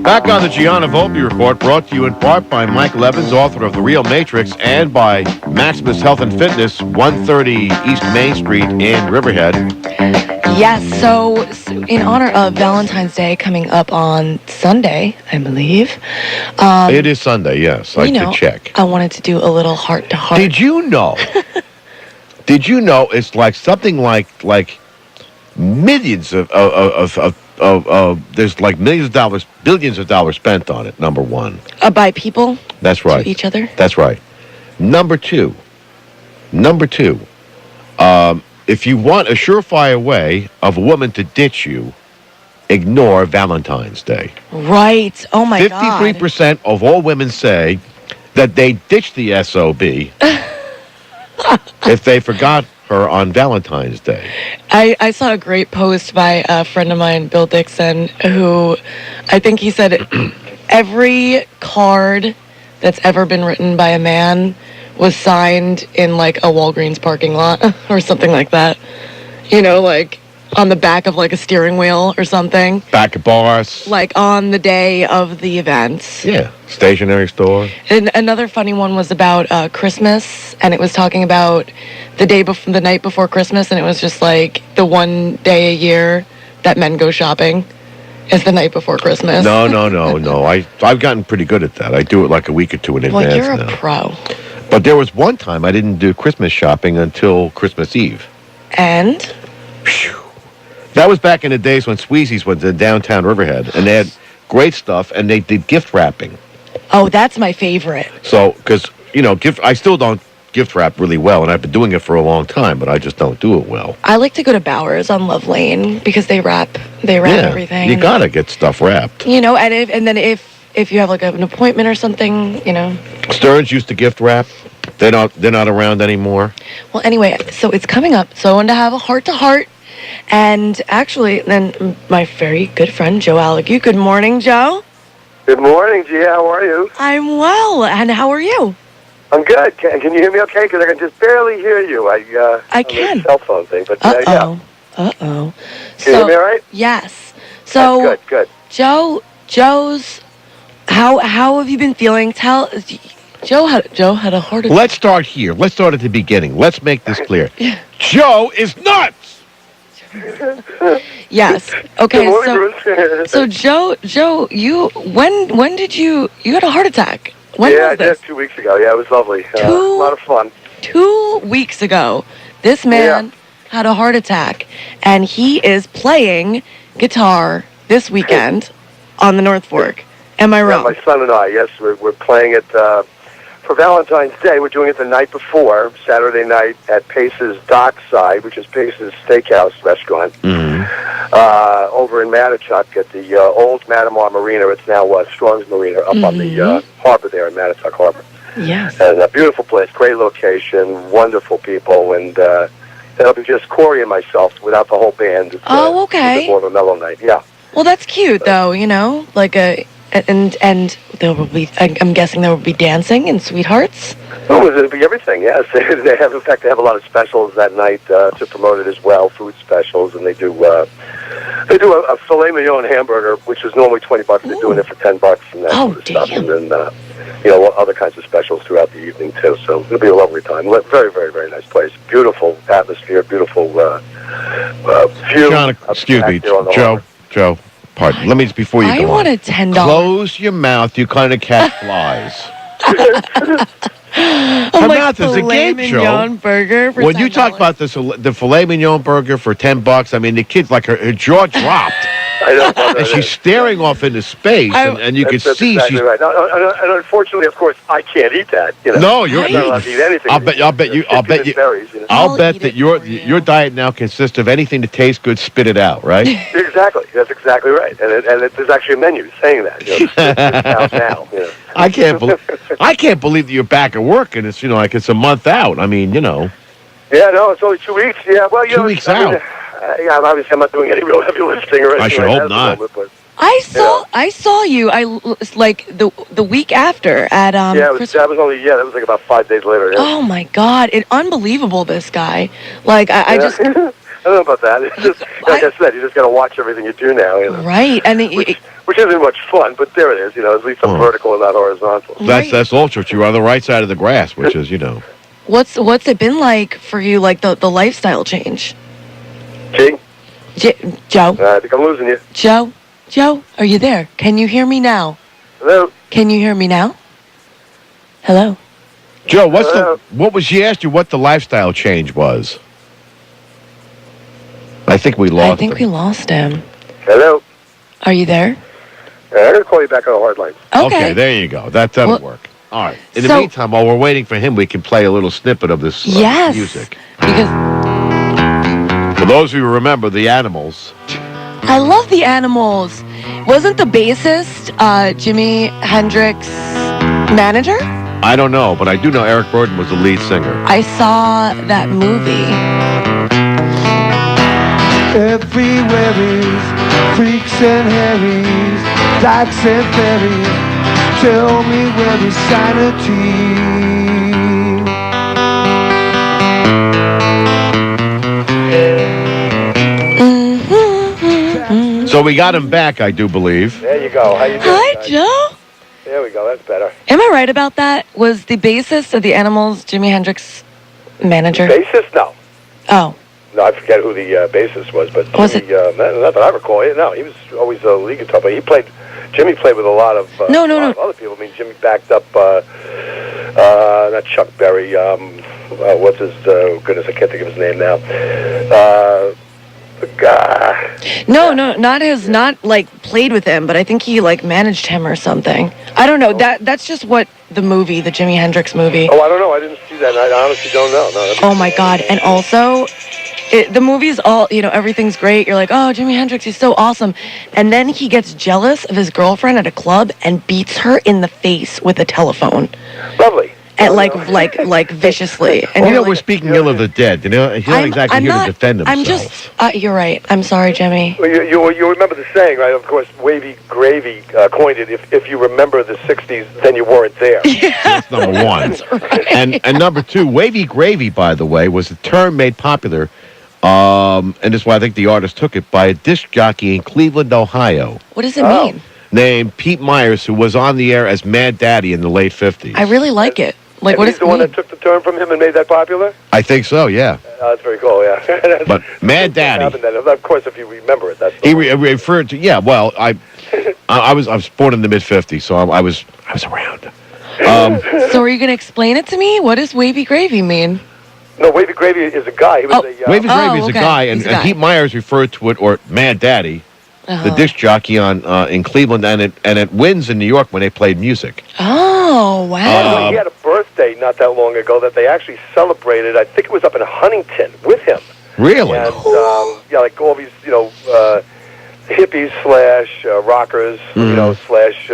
Back on the Gianna Volpe Report, brought to you in part by Michael Evans, author of The Real Matrix, and by Maximus Health and Fitness, 130 East Main Street in Riverhead. Yes, so in honor of Valentine's Day coming up on Sunday, I believe. It is Sunday, yes. I did check. I wanted to do a little heart-to-heart. Did you know? It's like something like millions of there's like millions of dollars, billions of dollars spent on it, number one. By people? That's right. To each other? That's right. Number two, if you want a surefire way of a woman to ditch you, ignore Valentine's Day. Right. Oh, my God. 53% of all women say that they ditch the SOB if they forgot her on Valentine's Day. I saw a great post by a friend of mine, Bill Dixon, who I think he said every card that's ever been written by a man was signed in like a Walgreens parking lot or something like that. You know, like on the back of like a steering wheel or something. Back of bars. Like on the day of the event. Yeah, stationery store. And another funny one was about Christmas, and it was talking about the night before Christmas, and it was just like the one day a year that men go shopping is the night before Christmas. No. I've gotten pretty good at that. I do it like a week or two in advance now. Well, you're a pro. But there was one time I didn't do Christmas shopping until Christmas Eve. And? Phew. That was back in the days when Sweezy's was in downtown Riverhead, and they had great stuff, and they did gift wrapping. Oh, that's my favorite. So, because, I still don't gift wrap really well, and I've been doing it for a long time, but I just don't do it well. I like to go to Bowers on Love Lane because they wrap everything. You gotta get stuff wrapped. And then if you have like an appointment or something, Stearns used to gift wrap. They're not around anymore. Well, anyway, so it's coming up. So I wanted to have a heart-to-heart. And actually, then my very good friend, Joe Allegue. Good morning, Joe. Good morning, Gia. How are you? I'm well. And how are you? I'm good. Can you hear me okay? Because I can just barely hear you. I can. Cell phone thing, but yeah. Uh-oh. So, can you hear me all right? Yes. So, that's good. Joe's, how have you been feeling? Joe had a heart attack. Let's start here. Let's start at the beginning. Let's make this clear. Joe is nuts! Yes. Okay. So Joe, when did you had a heart attack? When was this? 2 weeks ago. Yeah, it was lovely. A lot of fun. 2 weeks ago, this man had a heart attack, and he is playing guitar this weekend on the North Fork. Am I wrong? Yeah, my son and I. Yes, we're playing it for Valentine's Day. We're doing it the night before, Saturday night, at Pace's Dockside, which is Pace's Steakhouse restaurant, over in Mattituck at the old Matamar Marina. It's now Strong's Marina up on the harbor there in Mattituck Harbor. Yes. And a beautiful place, great location, wonderful people, and it'll be just Corey and myself without the whole band. It's, okay. It's more of a mellow night, yeah. Well, that's cute, though, like a... And there will be, I'm guessing there will be dancing and sweethearts? Oh, it'll be everything, yes. They have a lot of specials that night to promote it as well, food specials, and they do a filet mignon hamburger, which is normally $20. They're doing it for $10 and that sort of stuff. And then, other kinds of specials throughout the evening, too. So it'll be a lovely time. Very, very, very nice place. Beautiful atmosphere, beautiful view. John, excuse me, Joe. Pardon. Let me just before you go on. I want a $10. Close your mouth. You kind of catch flies. Her mouth is a game show. Burger for when $10. You talk about the filet mignon burger for $10, I mean the kid's like her jaw dropped. I know. And she's staring off into space, and you can see exactly she's right. And unfortunately, of course, I can't eat that. No, you're not allowed to eat anything. I'll bet that your diet now consists of anything that tastes good. Spit it out, right? Exactly. That's exactly right. And there's actually a menu saying that. Now. I can't believe that you're back at work and it's it's a month out. I mean, Yeah, no, it's only 2 weeks. Yeah, well, 2 weeks out. Obviously, I'm not doing any real heavy lifting or anything. I should hope not. I saw you. Like the week after at that was like about 5 days later. Yeah. Oh my God! Unbelievable. This guy. Like I just. I don't know about that. It's just like I said, you just got to watch everything you do now. Right, and which isn't much fun, but there it is. At least I'm vertical and not horizontal. That's also true. You're on the right side of the grass, which is What's it been like for you? Like the lifestyle change. Joe. I think I'm losing you. Joe, are you there? Can you hear me now? Hello. Can you hear me now? Hello. Joe, she asked you what the lifestyle change was. I think we lost him. we lost him. Hello. Are you there? I'm going to call you back on the hard line. Okay, there you go. That'll work. All right. In the meantime, while we're waiting for him, we can play a little snippet of this music. Because for those of you who remember the Animals. I love the Animals. Wasn't the bassist Jimi Hendrix manager? I don't know, but I do know Eric Burden was the lead singer. I saw that movie. Everywhere is freaks and harrys, dykes and fairies. Tell me where is sanity? So we got him back, I do believe. There you go. How you doing? Hi, Joe. There we go. That's better. Am I right about that? Was the bassist of the Animals Jimi Hendrix manager? Bassist? No. Oh. No, I forget who the bassist was, but was Jimmy, not that I recall. No, he was always a lead guitar player. Jimmy played with a lot of no. other people. I mean, Jimmy backed up not Chuck Berry. What's his goodness? I can't think of his name now. The guy. No, not like played with him, but I think he like managed him or something. I don't know. That's just what the movie, the Jimi Hendrix movie. Oh, I don't know. I didn't see that. I honestly don't know. No, oh my God! And also. The movie's all, everything's great. You're like, oh, Jimi Hendrix, he's so awesome. And then he gets jealous of his girlfriend at a club and beats her in the face with a telephone. Lovely. And like viciously. And we're speaking ill of the dead. He's not exactly here to defend himself. I'm just, you're right. I'm sorry, Jimmy. Well, you remember the saying, right? Of course, Wavy Gravy coined it. If you remember the 60s, then you weren't there. Yeah. That's number one. That's right. And number two, Wavy Gravy, by the way, was a term made popular. And that's why I think the artist took it by a disc jockey in Cleveland, Ohio. What does it mean? Named Pete Myers, who was on the air as Mad Daddy in the late 50s. I really like it. Like, what is the one that took the term from him and made that popular? I think so, yeah. That's very cool, yeah. But Mad Daddy. Of course, if you remember it, that's. He referred to Well, I was born in the mid 50s, so I was around. So are you going to explain it to me? What does Wavy Gravy mean? No, Wavy Gravy is a guy. He was Wavy Gravy is a guy, and Pete Myers referred to it, or Mad Daddy, the disc jockey in Cleveland, and it wins in New York when they played music. Oh, wow. He had a birthday not that long ago that they actually celebrated. I think it was up in Huntington with him. Really? And, like all these, hippies / rockers, slash,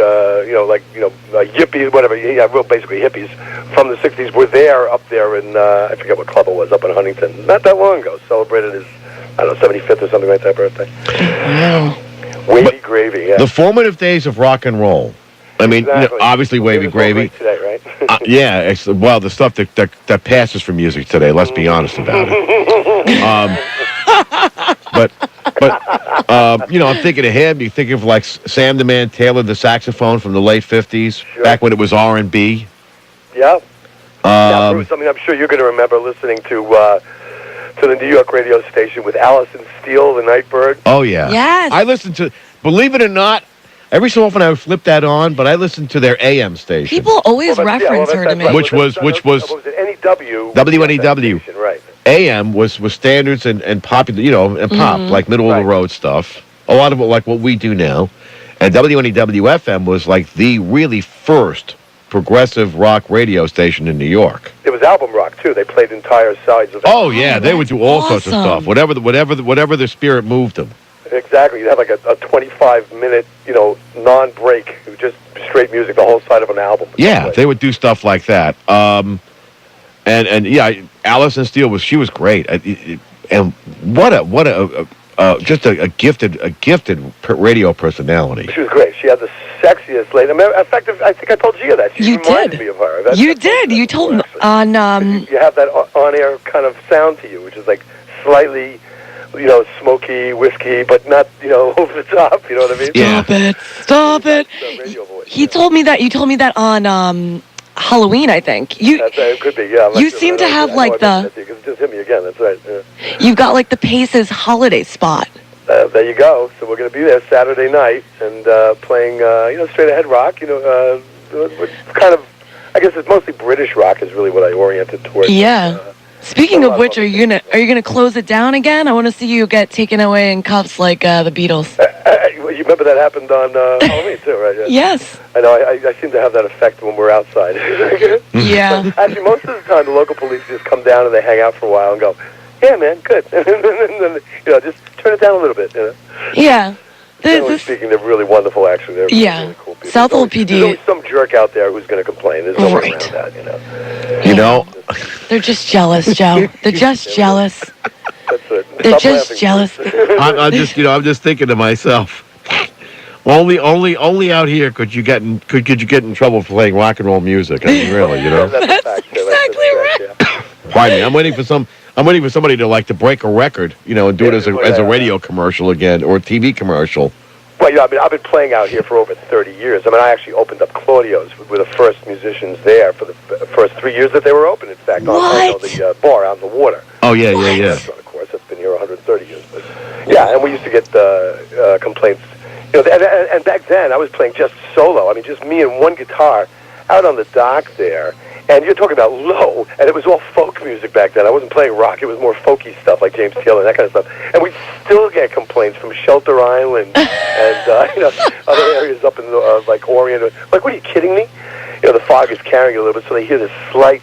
yippies, whatever. Yeah, real basically hippies from the 60s were there up there in, I forget what club it was, up in Huntington. Not that long ago. Celebrated his, 75th or something like that birthday. Wow. Wavy Gravy, yeah. The formative days of rock and roll. I mean, obviously Wavy Gravy. Today, right? The stuff that passes for music today, let's be honest about it. I'm thinking of him. You think of like Sam the Man Taylor, the saxophone from the late 50s, back when it was R&B. Yeah. That was something I'm sure you're going to remember listening to the New York radio station with Allison Steele, the Nightbird. Oh, yeah. Yes. I listened to, believe it or not, every so often I would flip that on, but I listened to their AM station. People always reference her to me. Which was it NEW? WNEW. Station, right. AM was standards and popular, and pop, like middle of the road stuff. A lot of it like what we do now. And WNEW FM was like the really first progressive rock radio station in New York. It was album rock too. They played entire sides of it. Oh yeah, they would do all sorts of stuff. Whatever the spirit moved them. Exactly. You'd have like a 25-minute, non-break, just straight music, the whole side of an album. Yeah, they would do stuff like that. And Allison Steele she was great. And what a just a gifted radio personality. She was great. She had the sexiest lady. In fact, I think I told Gia that. She reminded me of her. You did. You told me on. You have that on-air kind of sound to you, which is like slightly, smoky, whiskey, but not, over the top. You know what I mean? Yeah. Stop it. Radio voice, He told me that. You told me that on Halloween, I think. It could be, yeah. You seem to have like the. It just hit me again. That's right. Yeah. You've got like the Paces holiday spot. There you go. So we're going to be there Saturday night and playing, straight ahead rock. Kind of, I guess it's mostly British rock is really what I oriented towards. Yeah. Speaking of which, are you gonna close it down again? I want to see you get taken away in cuffs like the Beatles. You remember that happened on Halloween too, right? Yeah. Yes. I know. I seem to have that effect when we're outside. Yeah. But actually, most of the time, the local police just come down and they hang out for a while and go, "Yeah, man, good," and then, just turn it down a little bit. Yeah. Generally speaking, they're really wonderful. Actually, they're really cool people. Southwold PD. There's always some jerk out there who's going to complain. There's no way around that. You know. They're just jealous, Joe. They're just jealous. That's it. They're Stop just laughing. jealous. I'm just thinking to myself. Only out here could you get in trouble for playing rock and roll music. I mean, really, That's a fact, exactly right. Yeah. Pardon me. I'm waiting for somebody to break a record, and do it as a radio commercial again or a TV commercial. Well, I've been playing out here for over 30 years. I mean, I actually opened up Claudio's. We were the first musicians there for the first 3 years that they were open. In fact, on the bar out in the water. Oh yeah. Restaurant, of course, that's been here 130 years. But yeah, and we used to get complaints. And back then I was playing just solo. I mean, just me and one guitar out on the dock there. And you're talking about low, and it was all folk music back then. I wasn't playing rock; it was more folky stuff like James Taylor and that kind of stuff. And we still get complaints from Shelter Island and other areas up in like Orient. Like, what are you kidding me? The fog is carrying a little bit, so they hear this slight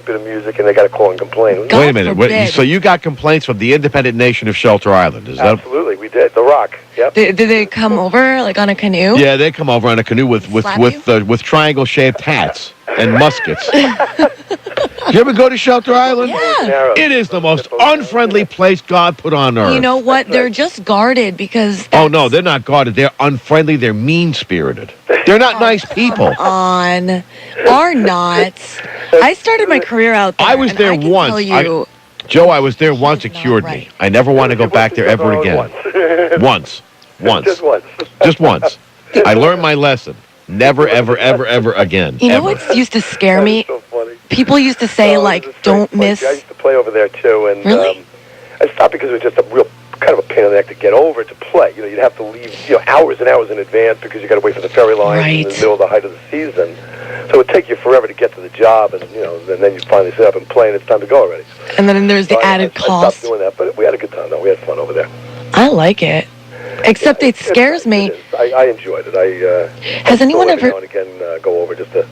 bit of music, and they got to call and complain. Wait a minute. So you got complaints from the independent nation of Shelter Island? Is that absolutely? We did. The Rock. Yep. Did they come over like on a canoe? Yeah, they come over on a canoe with triangle-shaped hats and muskets. Did you ever go to Shelter Island? Yeah. It is the most unfriendly place God put on earth. You know what? They're just guarded because. Oh no, they're not guarded. They're unfriendly. They're mean-spirited. They're not nice people. Are not. I started my career out there. I was there once. Joe, I was there once. It cured me. I never want to go back there ever again. Once. Just once. Just once. I learned my lesson. Never, ever, ever, ever again. You know what used to scare me? So funny. People used to say, don't miss. I used to play over there, too. And, really? I stopped because it was just a real kind of a pain in the neck to get over to play. You'd have to leave, hours and hours in advance because you got to wait for the ferry line in the middle of the height of the season. So it would take you forever to get to the job, and and then you finally sit up and play, and it's time to go already. And then there's the added cost. I stopped doing that, but we had a good time, though. We had fun over there. I like it. Except it scares me. I enjoyed it. Has anyone ever... Now and again, go over just to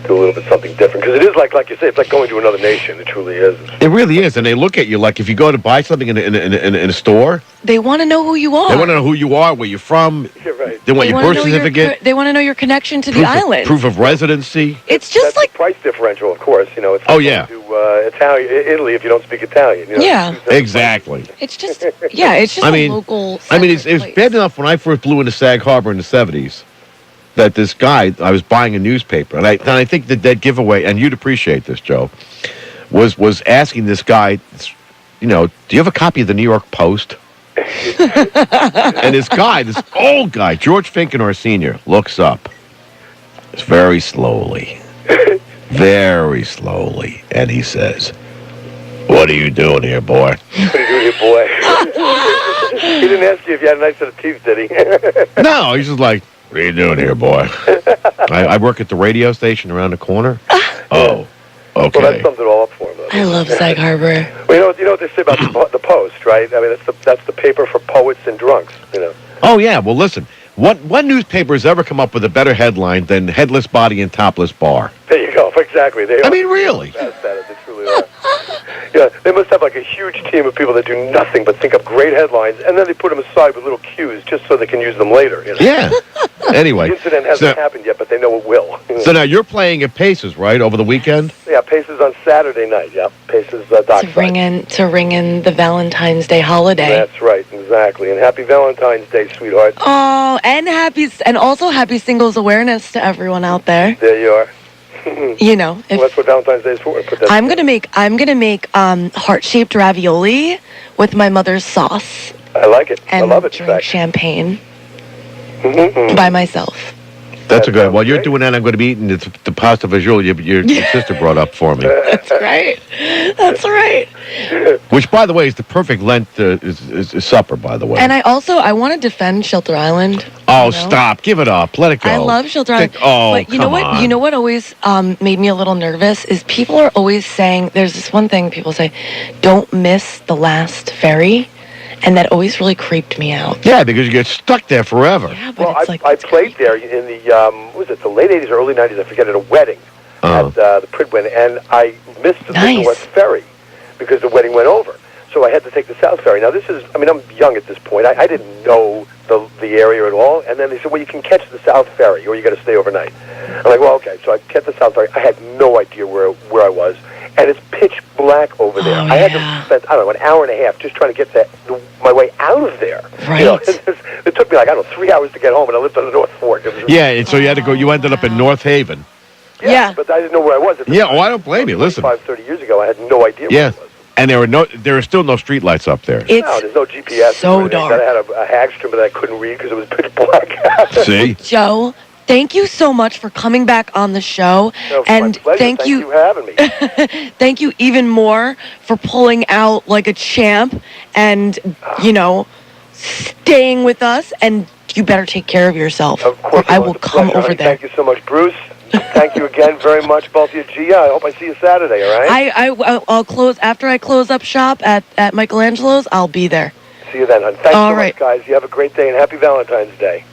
do a little bit something different. Because it is like you say, it's like going to another nation. It truly is. It really is. And they look at you like if you go to buy something in a store... They want to know who you are. They want to know who you are, where you're from. You're right. They want your birth certificate. They want to know your connection to the island. Proof of residency. It's just like... price differential, of course. It's like to Italy if you don't speak Italian. Yeah. Exactly. It's just... Yeah, it's just a local... It's bad enough when I first blew into Sag Harbor in the 70s that this guy, I was buying a newspaper, and I think that giveaway, and you'd appreciate this, Joe, was asking this guy, do you have a copy of the New York Post? And this old guy, George Finkenor Sr., looks up. It's very slowly, and he says, "What are you doing here, boy?" What are you doing here, boy? He didn't ask you if you had a nice set of teeth, did he? No, he's just like, "What are you doing here, boy?" I work at the radio station around the corner. Oh, okay. Well, that sums it all up for him. I love Sag Harbor. Well, you know what they say about the Post, right? I mean, that's the paper for poets and drunks, Oh, yeah. Well, listen. What newspaper has ever come up with a better headline than Headless Body and Topless Bar? There you go. Exactly. They I mean, really. They truly are. Yeah, they must have like a huge team of people that do nothing but think up great headlines, and then they put them aside with little cues just so they can use them later. Yeah. Anyway, The incident hasn't happened yet, but they know it will. so now you're playing at Paces, right, over the weekend? Yeah, Paces on Saturday night. Yeah, Paces dockside. To ring in the Valentine's Day holiday. That's right, exactly. And happy Valentine's Day, sweetheart. Oh, and also happy Singles Awareness to everyone out there. There you are. You know, if Well, that's what Valentine's Day is for. Put that I'm gonna make heart-shaped ravioli with my mother's sauce I like it. and I love it. in drink fact. champagne Mhm. by myself. That's a That good. sounds While you're great. doing that, I'm going to be eating the pasta visual your sister brought up for me. That's right. That's right. Which, by the way, is the perfect Lent is supper, by the way. And I want to defend Shelter Island. oh, you know? stop. Give it up. Let it go. I love Shelter Island. Oh, but you know come what? on. You know what always made me a little nervous is people are always saying, there's this one thing people say, don't miss the last ferry. And that always really creeped me out. Yeah, because you get stuck there forever. Yeah, but Well, it's like I played there in the what was it, the late '80s or early '90s? I forget, at a wedding at the Pridwin, and I missed the Nice. West Ferry because the wedding went over. So I had to take the South Ferry. Now this is, I mean, I'm young at this point. I didn't know the area at all. And then they said, well, you can catch the South Ferry, or you got to stay overnight. I'm like, well, okay. So I kept the South Ferry. I had no idea where I was, and it's pitch black over there. Oh, I had yeah. to spend, I don't know, an hour and a half just trying to get my way out of there. Right. You know, it took me like, I don't know, 3 hours to get home, and I lived on the North Fork. It was Yeah, and so you had to go. You ended up in North Haven. Yeah. But I didn't know where I was at the Yeah, time. I don't blame you. Listen. 30 years ago, I had no idea Yeah, where I was. and there are still no streetlights up there. it's No, there's no GPS. so or anything. dark. I had a Hagstrom that I couldn't read because it was pitch black. See? Joe, thank you so much for coming back on the show. No, And my pleasure. thank you for having me. thank you even more for pulling out like a champ and, you know, staying with us. And you better take care of yourself. Of course, I it was will a come pleasure, over honey. there. Thank you so much, Bruce. Thank you again very much, both of you. Gia, I hope I see you Saturday, all right? I'll close after I close up shop at Michelangelo's. I'll be there. See you then, hon. Thanks All so right. much, guys. You have a great day, and happy Valentine's Day.